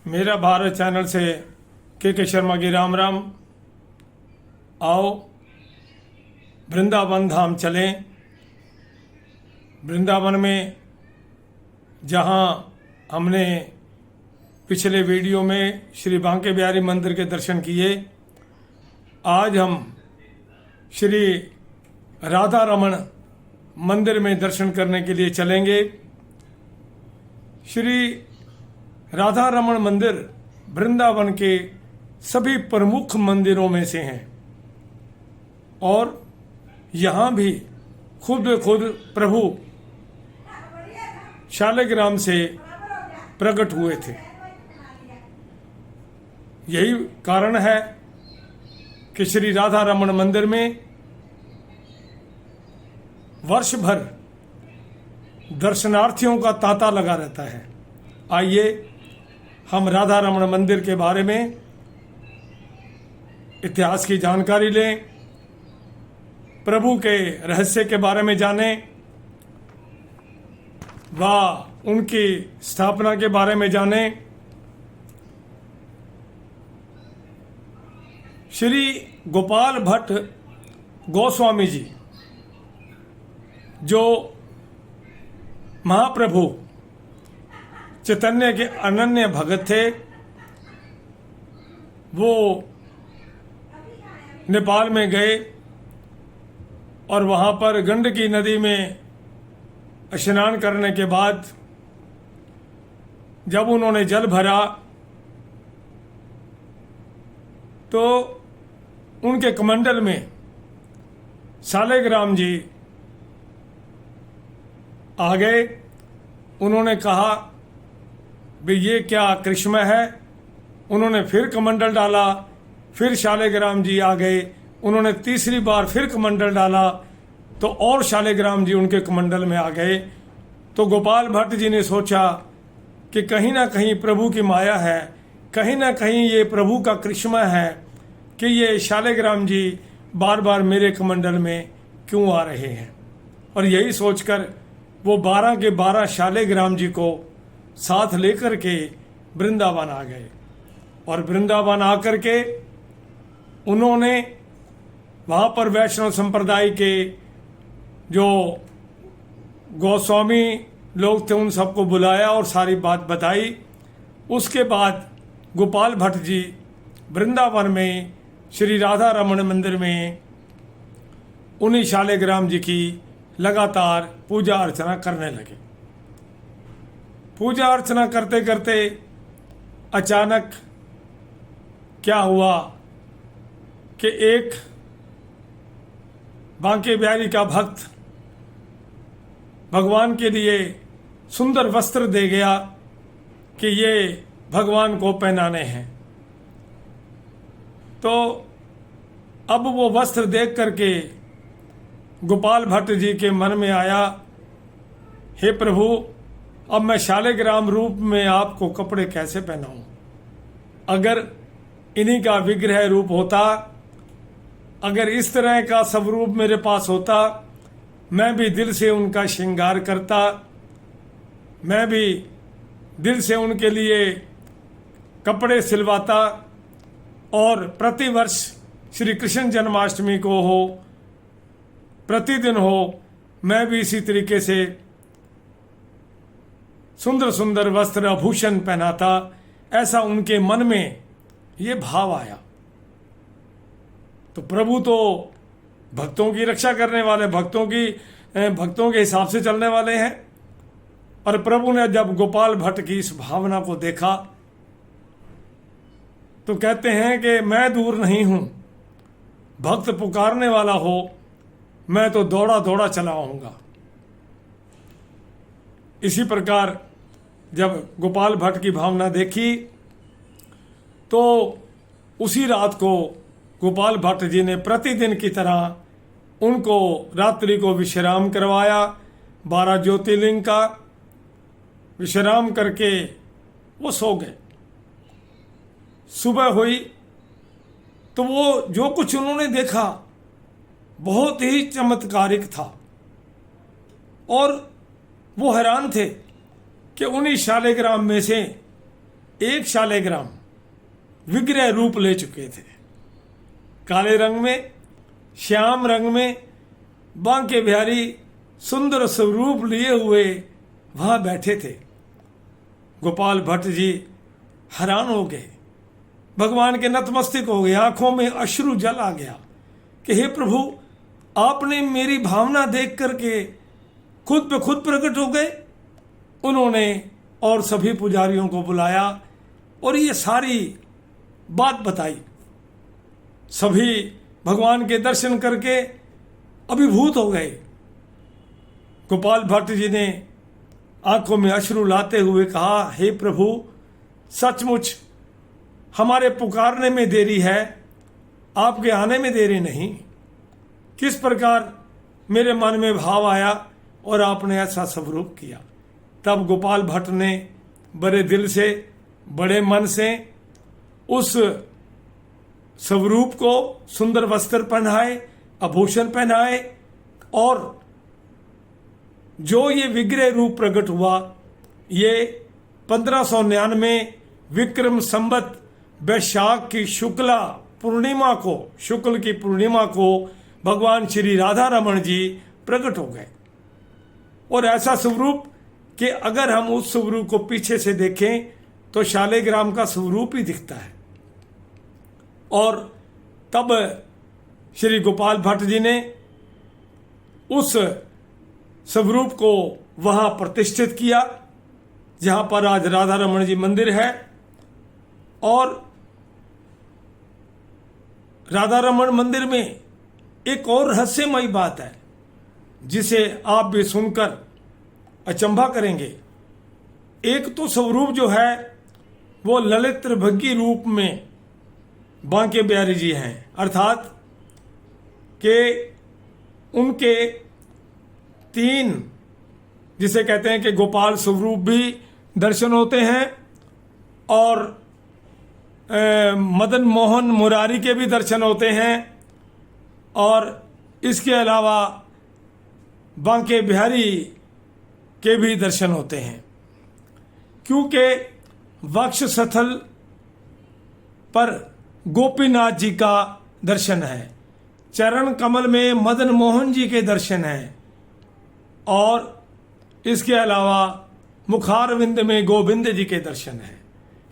मेरा भारत चैनल से के शर्मा की राम राम। आओ वृंदावन धाम चलें। वृंदावन में जहाँ हमने पिछले वीडियो में श्री बांके बिहारी मंदिर के दर्शन किए, आज हम श्री राधा रमण मंदिर में दर्शन करने के लिए चलेंगे। श्री राधा रमण मंदिर वृंदावन के सभी प्रमुख मंदिरों में से हैं और यहाँ भी खुद प्रभु शालिग्राम से प्रकट हुए थे। यही कारण है कि श्री राधा रमण मंदिर में वर्ष भर दर्शनार्थियों का तांता लगा रहता है। आइए हम राधा रमण मंदिर के बारे में इतिहास की जानकारी लें, प्रभु के रहस्य के बारे में जानें, व उनकी स्थापना के बारे में जानें। श्री गोपाल भट्ट गोस्वामी जी जो महाप्रभु चैतन्य के अनन्य भगत थे, वो नेपाल में गए और वहाँ पर गंडकी नदी में स्नान करने के बाद जब उन्होंने जल भरा तो उनके कमंडल में शालिग्राम जी आ गए। उन्होंने कहा भी ये क्या कृष्ण है। उन्होंने फिर कमंडल डाला, फिर शालिग्राम जी आ गए। उन्होंने तीसरी बार फिर कमंडल डाला तो और शालिग्राम जी उनके कमंडल में आ गए। तो गोपाल भट्ट जी ने सोचा कि कहीं ना कहीं प्रभु की माया है, कहीं ना कहीं ये प्रभु का कृष्ण है कि ये शालिग्राम जी बार बार मेरे कमंडल में क्यों आ रहे हैं। और यही सोचकर वो 12 के 12 शालिग्राम जी को साथ लेकर के वृंदावन आ गए। और वृंदावन आकर के उन्होंने वहाँ पर वैष्णव संप्रदाय के जो गोस्वामी लोग थे उन सबको बुलाया और सारी बात बताई। उसके बाद गोपाल भट्ट जी वृंदावन में श्री राधा रमण मंदिर में उन्हीं शालिग्राम जी की लगातार पूजा अर्चना करने लगे। पूजा अर्चना करते करते अचानक क्या हुआ कि एक बांके बिहारी का भक्त भगवान के लिए सुंदर वस्त्र दे गया कि ये भगवान को पहनाने हैं। तो अब वो वस्त्र देख करके गोपाल भट्ट जी के मन में आया, हे प्रभु, अब मैं शालिग्राम रूप में आपको कपड़े कैसे पहनाऊं। अगर इन्हीं का विग्रह रूप होता, अगर इस तरह का स्वरूप मेरे पास होता, मैं भी दिल से उनका श्रृंगार करता, मैं भी दिल से उनके लिए कपड़े सिलवाता और प्रतिवर्ष श्री कृष्ण जन्माष्टमी को हो, प्रतिदिन हो, मैं भी इसी तरीके से सुंदर सुंदर वस्त्र आभूषण पहनाता। ऐसा उनके मन में ये भाव आया। तो प्रभु तो भक्तों की रक्षा करने वाले, भक्तों के हिसाब से चलने वाले हैं। और प्रभु ने जब गोपाल भट्ट की इस भावना को देखा तो कहते हैं कि मैं दूर नहीं हूं, भक्त पुकारने वाला हो, मैं तो दौड़ा दौड़ा चला आऊंगा। इसी प्रकार जब गोपाल भट्ट की भावना देखी तो उसी रात को गोपाल भट्ट जी ने प्रतिदिन की तरह उनको रात्रि को विश्राम करवाया। 12 ज्योतिर्लिंग का विश्राम करके वो सो गए। सुबह हुई तो वो जो कुछ उन्होंने देखा बहुत ही चमत्कारिक था और वो हैरान थे कि उन्हीं शालिग्राम में से एक शालिग्राम विग्रह रूप ले चुके थे। काले रंग में, श्याम रंग में बांके बिहारी सुंदर स्वरूप लिए हुए वहां बैठे थे। गोपाल भट्ट जी हैरान हो गए, भगवान के नतमस्तक हो गए, आंखों में अश्रु जल आ गया कि हे प्रभु, आपने मेरी भावना देख करके खुद पे खुद प्रकट हो गए। उन्होंने और सभी पुजारियों को बुलाया और ये सारी बात बताई। सभी भगवान के दर्शन करके अभिभूत हो गए। गोपाल भट्ट जी ने आंखों में अश्रु लाते हुए कहा, हे प्रभु, सचमुच हमारे पुकारने में देरी है, आपके आने में देरी नहीं। किस प्रकार मेरे मन में भाव आया और आपने ऐसा स्वरूप किया। तब गोपाल भट्ट ने बड़े दिल से, बड़े मन से उस स्वरूप को सुंदर वस्त्र पहनाए, आभूषण पहनाए और जो ये विग्रह रूप प्रकट हुआ, ये 1599 विक्रम संवत वैशाख की शुक्ल की पूर्णिमा को भगवान श्री राधा रमण जी प्रकट हो गए। और ऐसा स्वरूप कि अगर हम उस स्वरूप को पीछे से देखें तो शालिग्राम का स्वरूप ही दिखता है। और तब श्री गोपाल भट्ट जी ने उस स्वरूप को वहां प्रतिष्ठित किया जहां पर आज राधा रमण जी मंदिर है। और राधा रमण मंदिर में एक और रहस्यमयी बात है जिसे आप भी सुनकर अचंभा करेंगे। एक तो स्वरूप जो है वो ललित त्रिभंगी रूप में बांके बिहारी जी हैं, अर्थात कि उनके 3 जिसे कहते हैं कि गोपाल स्वरूप भी दर्शन होते हैं और मदन मोहन मुरारी के भी दर्शन होते हैं और इसके अलावा बांके बिहारी के भी दर्शन होते हैं। क्योंकि वक्ष स्थल पर गोपीनाथ जी का दर्शन है, चरण कमल में मदन मोहन जी के दर्शन हैं और इसके अलावा मुखारविंद में गोविंद जी के दर्शन हैं।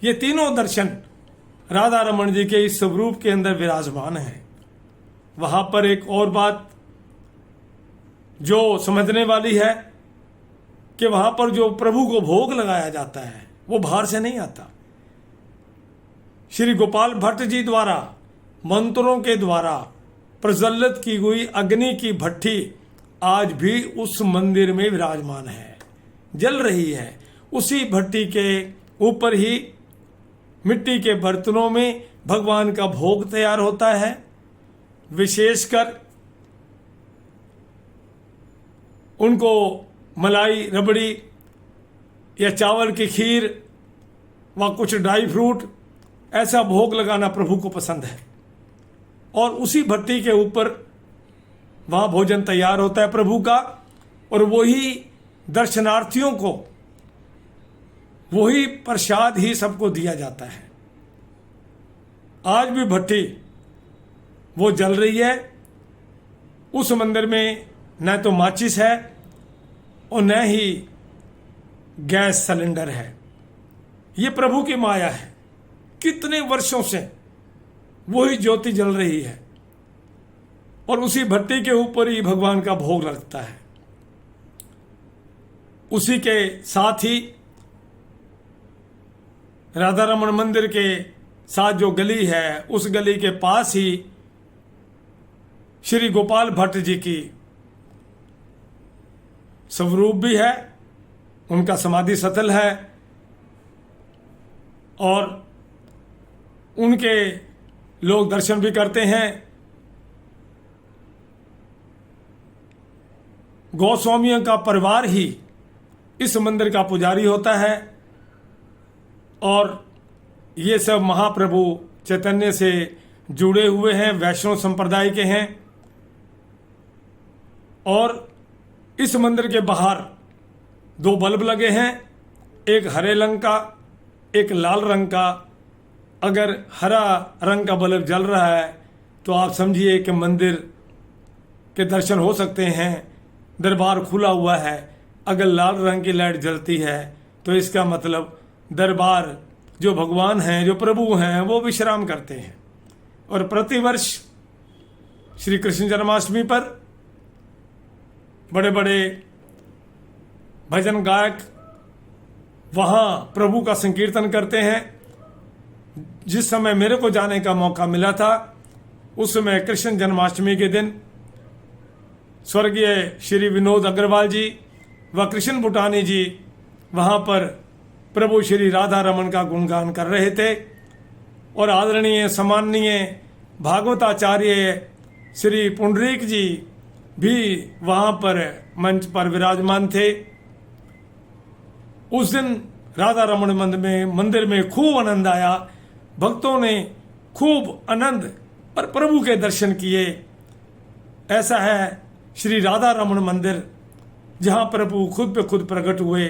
ये तीनों दर्शन राधा रमण जी के इस स्वरूप के अंदर विराजमान हैं। वहां पर एक और बात जो समझने वाली है कि वहां पर जो प्रभु को भोग लगाया जाता है वो बाहर से नहीं आता। श्री गोपाल भट्ट जी द्वारा मंत्रों के द्वारा प्रज्वलित की हुई अग्नि की भट्ठी आज भी उस मंदिर में विराजमान है, जल रही है। उसी भट्टी के ऊपर ही मिट्टी के बर्तनों में भगवान का भोग तैयार होता है। विशेषकर उनको मलाई रबड़ी या चावल की खीर व कुछ ड्राई फ्रूट ऐसा भोग लगाना प्रभु को पसंद है और उसी भट्टी के ऊपर वहाँ भोजन तैयार होता है प्रभु का और वही दर्शनार्थियों को वही प्रसाद ही सबको दिया जाता है। आज भी भट्टी वो जल रही है। उस मंदिर में न तो माचिस है और न ही गैस सिलेंडर है। ये प्रभु की माया है। कितने वर्षों से वही ज्योति जल रही है और उसी भट्टी के ऊपर ही भगवान का भोग लगता है। उसी के साथ ही राधा रमण मंदिर के साथ जो गली है उस गली के पास ही श्री गोपाल भट्ट जी की स्वरूप भी है, उनका समाधि स्थल है और उनके लोग दर्शन भी करते हैं। गोस्वामियों का परिवार ही इस मंदिर का पुजारी होता है और ये सब महाप्रभु चैतन्य से जुड़े हुए हैं, वैष्णव संप्रदाय के हैं। और इस मंदिर के बाहर 2 बल्ब लगे हैं, एक हरे रंग का, एक लाल रंग का, अगर हरा रंग का बल्ब जल रहा है तो आप समझिए कि मंदिर के दर्शन हो सकते हैं, दरबार खुला हुआ है। अगर लाल रंग की लाइट जलती है तो इसका मतलब दरबार जो भगवान हैं, जो प्रभु हैं, वो विश्राम करते हैं। और प्रतिवर्ष श्री कृष्ण जन्माष्टमी पर बड़े बड़े भजन गायक वहाँ प्रभु का संकीर्तन करते हैं। जिस समय मेरे को जाने का मौका मिला था उस समय कृष्ण जन्माष्टमी के दिन स्वर्गीय श्री विनोद अग्रवाल जी व कृष्ण भूटानी जी वहाँ पर प्रभु श्री राधा रमन का गुणगान कर रहे थे। और आदरणीय सम्माननीय भागवताचार्य श्री पुंडरीक जी भी वहाँ पर मंच पर विराजमान थे। उस दिन राधा रमन मंदिर में खूब आनंद आया। भक्तों ने खूब आनंद और प्रभु के दर्शन किए। ऐसा है श्री राधा रमन मंदिर, जहाँ प्रभु खुद पे खुद प्रकट हुए।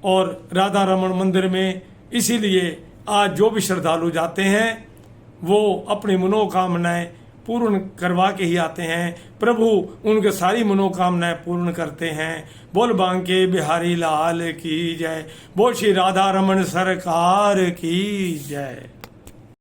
और राधा रमन मंदिर में इसीलिए आज जो भी श्रद्धालु जाते हैं वो अपनी मनोकामनाएं पूर्ण करवा के ही आते हैं। प्रभु उनके सारी मनोकामनाएं पूर्ण करते हैं। बोल बांके बिहारी लाल की जय, बोल श्री राधा रमन सरकार की जय।